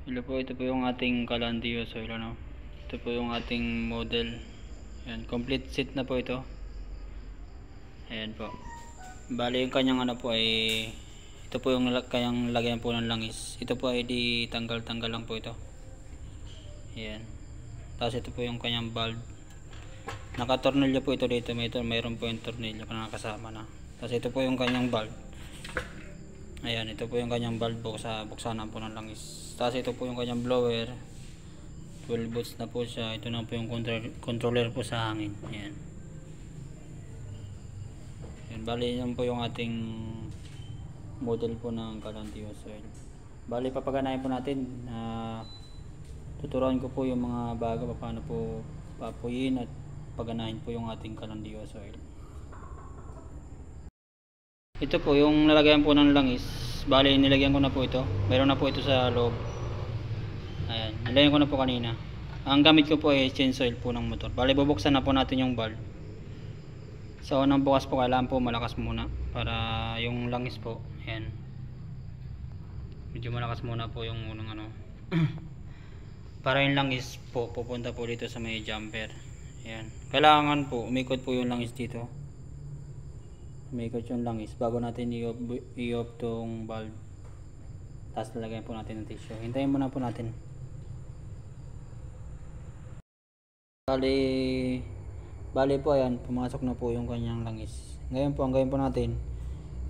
Hello po, ito po yung ating Calandio soil, ano. Ito po yung ating model. Ayan, complete set na po ito. Ayan po. Bali yung kanyang ano po ay ito po yung kanyang lagyan po ng langis. Ito po ay di tanggal-tanggal lang po ito. Ayan. Tapos ito po yung kanyang valve. Naka-tornilyo po ito dito. Mayroon po yung tornilyo na nakasama na. Tapos ito po yung kanyang valve. Ayan, ito po yung kanyang valve po sa buksanan po ng langis. Tapos ito po yung kanyang blower. 12 volts na po siya. Ito na po yung controller po sa hangin. Ayan. Ayan, bali yan po yung ating model po ng Calandio soil. Bali papaganahin po natin. Tuturuan ko po yung mga bago paano po papuyin at paganahin po yung ating Calandio soil. Ito po yung nalagyan po ng langis. Bali nilagyan ko na po ito. Meron na po ito sa loob. Ayan, nilagyan ko na po kanina. Ang gamit ko po ay change oil po ng motor. Bali bubuksan na po natin yung valve. Sa unang bukas po kailangan po malakas muna para yung langis po. Ayan. Medyo malakas muna po yung unang ano. Para yung langis po pupunta po dito sa may jumper. Ayan. Kailangan po umikot po yung langis dito. Umikot yung langis bago natin i-off tong valve. Tapos lalagyan po natin ng tissue. Hintayin muna po natin. Bali po ayan, pumasok na po yung kanyang langis. Ngayon po, ang gawin po natin,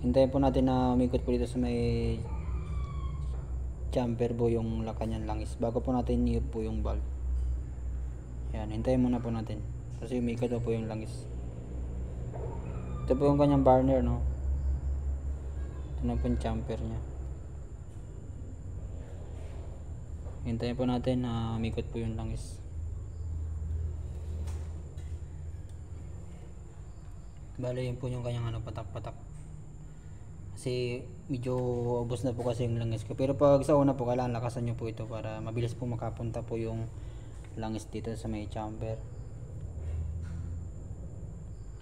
hintayin po natin na umikot po dito sa may jumper po yung kanyang langis bago po natin i-off po yung valve. Ayan, hintayin muna po natin kasi umikot po yung langis. Ito po yung kanyang burner, no? Ito na po yung jumper nya. Hintayin po natin na umikot po yung langis. Bale yun po yung kanyang ano, patak-patak. Kasi medyo ubos na po kasi yung langis ko. Pero pag sa una po, kailangan lakasan nyo po ito para mabilis po makapunta po yung langis dito sa may jumper.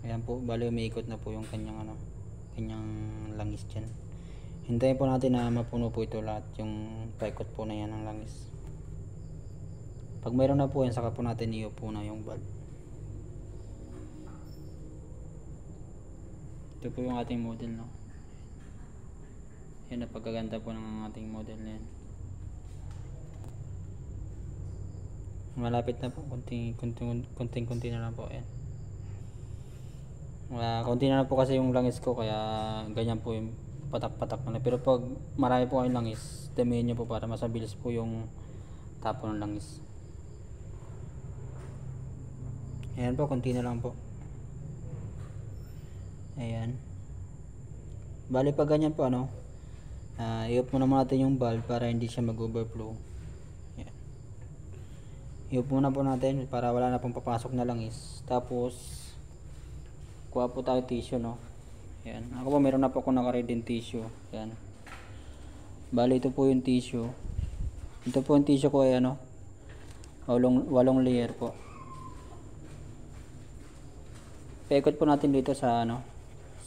Ayan po, bali umiikot na po yung kanyang ano, kanyang langis dyan. Hintayin po natin na mapuno po ito lahat, yung paikot po na yan ng langis. Pag mayroon na po yan, saka po natin i-off po na yung valve. Ito po yung ating model, no. Yan, napagaganda po ng ating model na yan. Malapit na po, konting-konti na lang po. Ayan. Konti na lang po kasi yung langis ko, kaya ganyan po yung patak-patak na. Pero pag marami po kayong langis, damihan nyo po para mas mabilis po yung tapo ng langis. Ayan po, konti na lang po. Ayan. Bali pag ganyan po ano, i-off muna natin yung valve para hindi siya mag-overflow. Ayan. I-off muna po natin para wala na pong papasok na langis. Tapos kuha po tayo tissue, no. Ayan. Ako po meron na po akong naka-ready tissue. Ayan. Bali ito po yung tissue. Ito po yung tissue ko ay ano, walong layer po. Paikot po natin dito sa ano,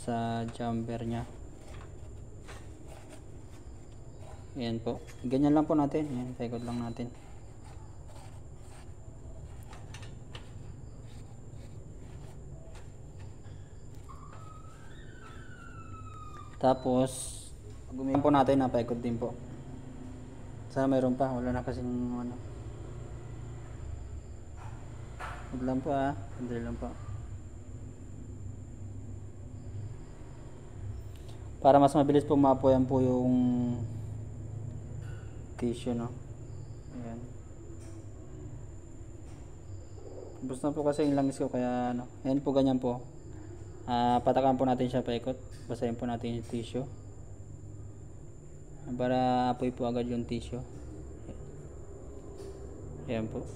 sa jumper nya. Ayan po. Ganyan lang po natin. Ayan, paikot lang natin. Tapos gumiyan po natin na paikot din po. Sana mayroon pa. Wala na kasing ano. Huwag lang po Sandali lang po. Para mas mabilis po mapuyan po yung tissue, no. Ayan. Bus na po kasi yung langis ko, kaya ano. Ayan po, ganyan po. Patakan po natin siya paikot. Basahin po natin yung tissue para apoy po agad yung tissue. Ayan po.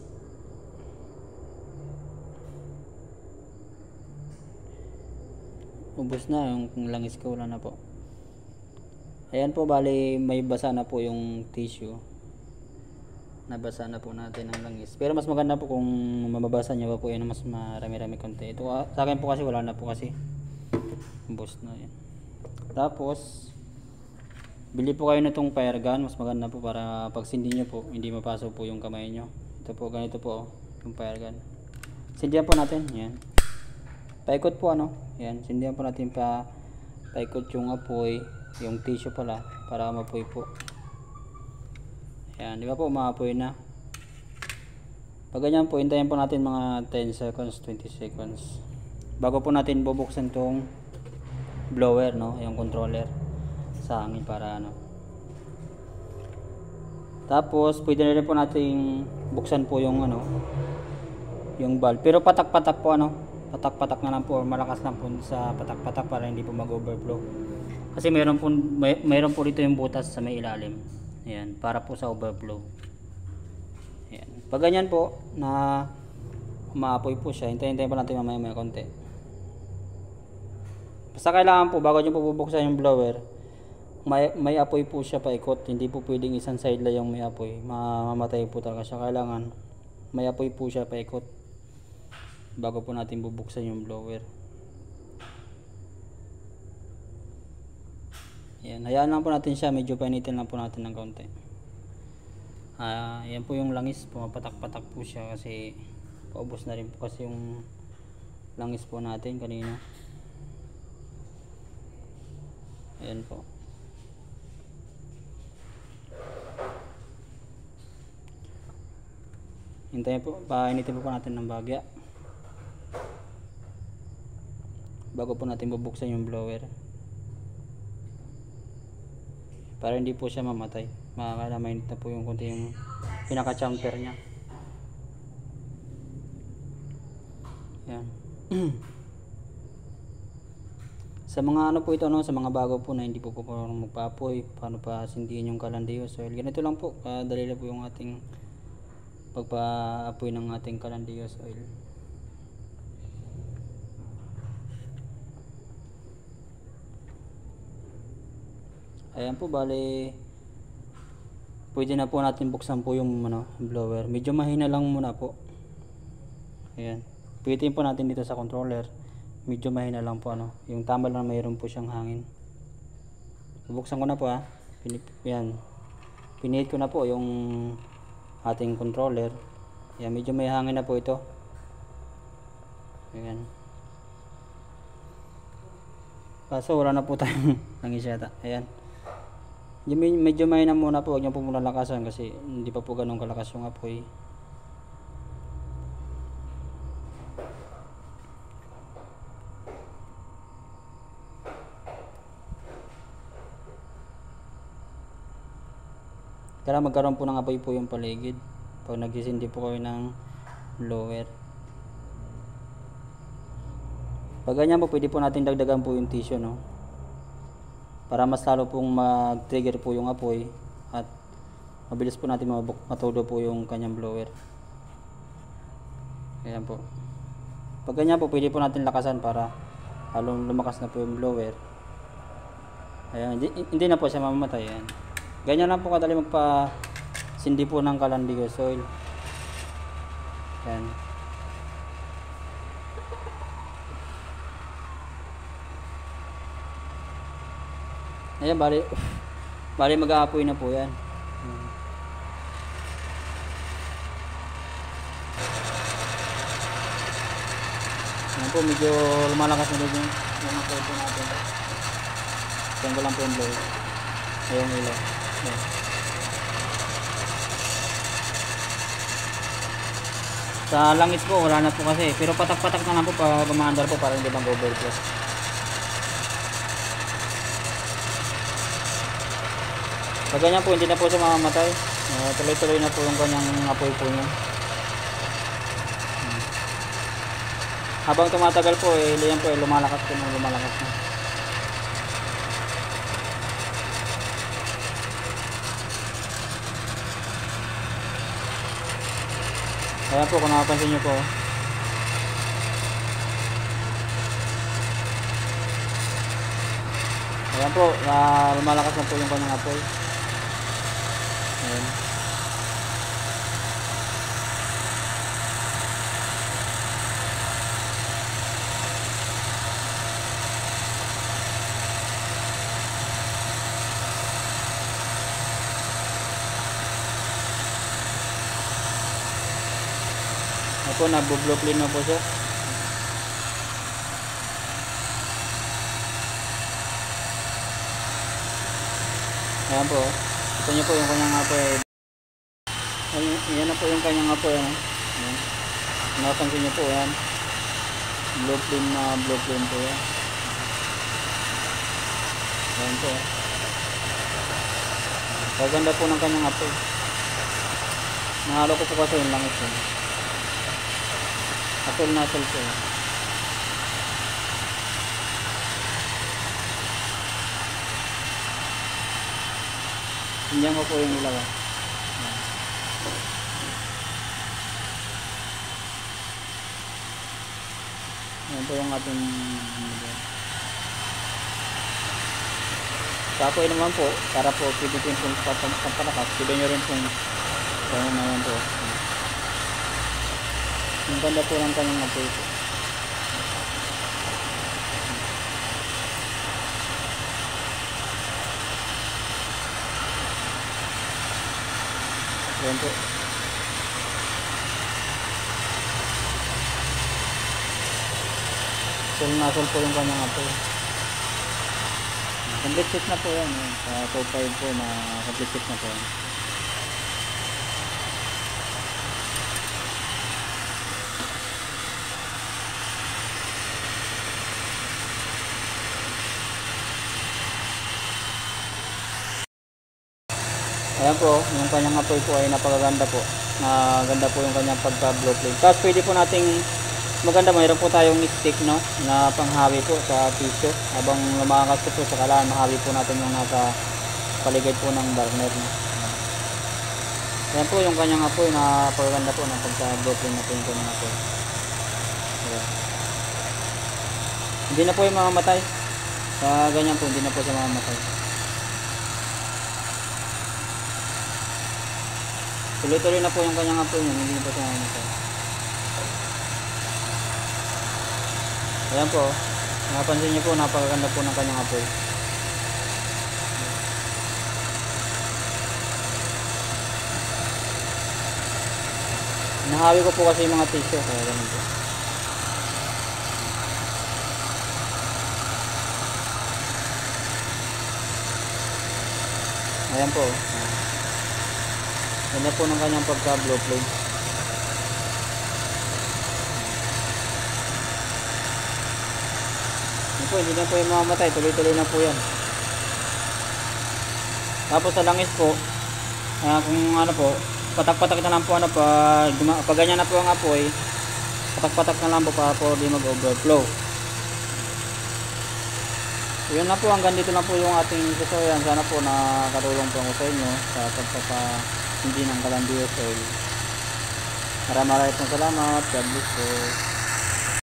Ubos na yung langis ko, wala na po. Ayan po, bali may basa na po yung tissue. Nabasa na po natin ang langis. Pero mas maganda po kung mababasa nyo pa po yan, mas marami-rami konti. Ito sa akin po kasi wala na po kasi. Ubos na yan. Tapos bili po kayo nitong fire gun, mas maganda po para pag sindi nyo po, hindi mapasok po yung kamay nyo. Ito po, ganito po, yung fire gun. Sindihan po natin, yan. Paikot po ano, yan, sindihan po natin paikot yung apoy, yung tissue pala, para mapoy po. Yan, di ba po, maapoy na. Pag ganyan po, hintayin po natin mga 10 seconds, 20 seconds. Bago po natin bubuksan tong blower, no, yung controller sa hangin para ano. Tapos pwede na rin po nating buksan po yung ano, yung valve. Pero patak-patak po ano, patak-patak na lang po, malakas lang po sa patak-patak para hindi po mag-overflow. Kasi mayroon po dito yung butas sa may ilalim. Ayan, para po sa overflow. Ayan. Pag ganyan po na umaapoy po siya, hintayin po natin mamaya konti. Basta kailangan po bago nyo po bubuksan yung blower, may apoy po siya paikot. Hindi po pwedeng isang side lang yung may apoy, mamamatay po talaga siya. Kailangan may apoy po siya paikot bago po natin bubuksan yung blower. Yan, hayaan lang po natin siya, medyo painitin lang po natin ng konti. Yan po yung langis, pumapatak-patak po siya kasi paubos na rin po kasi yung langis po natin kanina. Ayan po. Hintayin po, painitin po natin ng bagya bago po natin bubuksan yung blower para hindi po siya mamatay. Mainit na po yung konti yung pinaka-chamfer nya. Yan. Sa mga ano po ito, no, sa mga bago po na hindi po magpa-apoy, paano pa sindihin yung Calandios oil, ganito lang po, dali lang po yung ating pagpa-apoy ng ating Calandios oil. Ayan po, bali pwede na po natin buksan po yung ano, blower. Medyo mahina lang muna po. Ayan, pwede po natin dito sa controller, medyo mahina lang po ano, yung tama lang, mayroon po siyang hangin. Bubuksan ko na po yan, pinihit ko na po yung ating controller. Yan, medyo may hangin na po ito. Ayan, kaso wala na po tayong langis yata. Ayan, medyo mahina muna po, huwag nyo po muna lakasan kasi hindi pa po ganun kalakas yung apoy. Kaya magkaroon po ng apoy po yung paligid pag nagsisindi po kayo ng blower. Pag ganyan po, pwede po natin dagdagan po yung tissue, no, para mas lalo pong mag-trigger po yung apoy at mabilis po natin matudo po yung kanyang blower. Ayan po. Pag ganyan po, pwede po natin lakasan para halong lumakas na po yung blower. Ayan, hindi na po siya mamamatay. Ayan. Ganyan lang po kadali magpa-sindi po ng Calandios oil. Ayan. Ayan, bali mag-aapoy na po yan. Ayan po, medyo lumalakas na din yung apoy po natin. Ayan ko lang po yung blower. Ayan ilaw. Ayan. Sa langis po wala na po kasi, pero patak-patak na lang po para gumaandar po para hindi mag-overflow. Pag ganyan po, hindi na po siya mamamatay. Tuloy-tuloy na po yung kanyang apoy po niya. Habang tumatagal po, yan po, lumalakas po ng lumalakas na. Ayan po, kung nakapansin nyo po. Ayan po, lumalakas na po yung kanyang apoy. Ayan. Ito po, nabublow clean na po siya. Ayan po. Ito nyo po yung kanyang apoy. Ayan na po yung kanyang apoy. Ayan. Napansin nyo po yan. Blue clean na blue clean po yan. Ayan po. Kaganda po ng kanyang apoy. Nahalo ko po kasi yung langis yun. Asol po. Hindihan ko po yung ilaw. Ayan po yung ating kapoy naman po, para po pipitin pong pampalakas. Pwede nyo rin pong kung naman po. Ang ganda po ng kanyang apoy po. Ayan po. Sul po yung kanyang apoy. Complete set na po yan. Sa 2.5 po na complete set na po yan. Ayan po, yung kanyang apoy po ay napakaganda po. Ganda po yung kanyang pagka-blow flame. Tapos pwede po nating maganda, mayroon po tayong stick, no, na panghawi po sa tissue. Habang lumakas po sa kalaan, mahawi po natin yung nasa paligid po ng burner, no. Ayan po yung kanyang apoy, napakaganda po ng pagka-blow flame na po yung kanyang apoy. Ayan. Hindi na po yung mamamatay. Sa ganyan po, hindi na po siya mamamatay. Tuloy-tuloy na po yung kanyang apoy niya, hindi na po siya mamamatay. Ayan po, napansin niyo po, napakaganda po ng kanyang apoy. Nahawi ko po kasi yung mga tissue, kaya ganun po. Ayan po. Ganda po ng kanyang pagka-blow flame. Ayan po, hindi na po yung mamamatay. Tuloy-tuloy na po yan. Tapos sa langis po, kung ano po, patak-patak na lang po pag ganyan na po ang apoy, patak-patak na lang po para po di mag-overflow. So, yun na po, hanggang dito na po yung ating tutorial. Sana po nakatulong po ako sa inyo sa pagpapa-hindi ng Calandios oil. Maraming salamat. God bless po.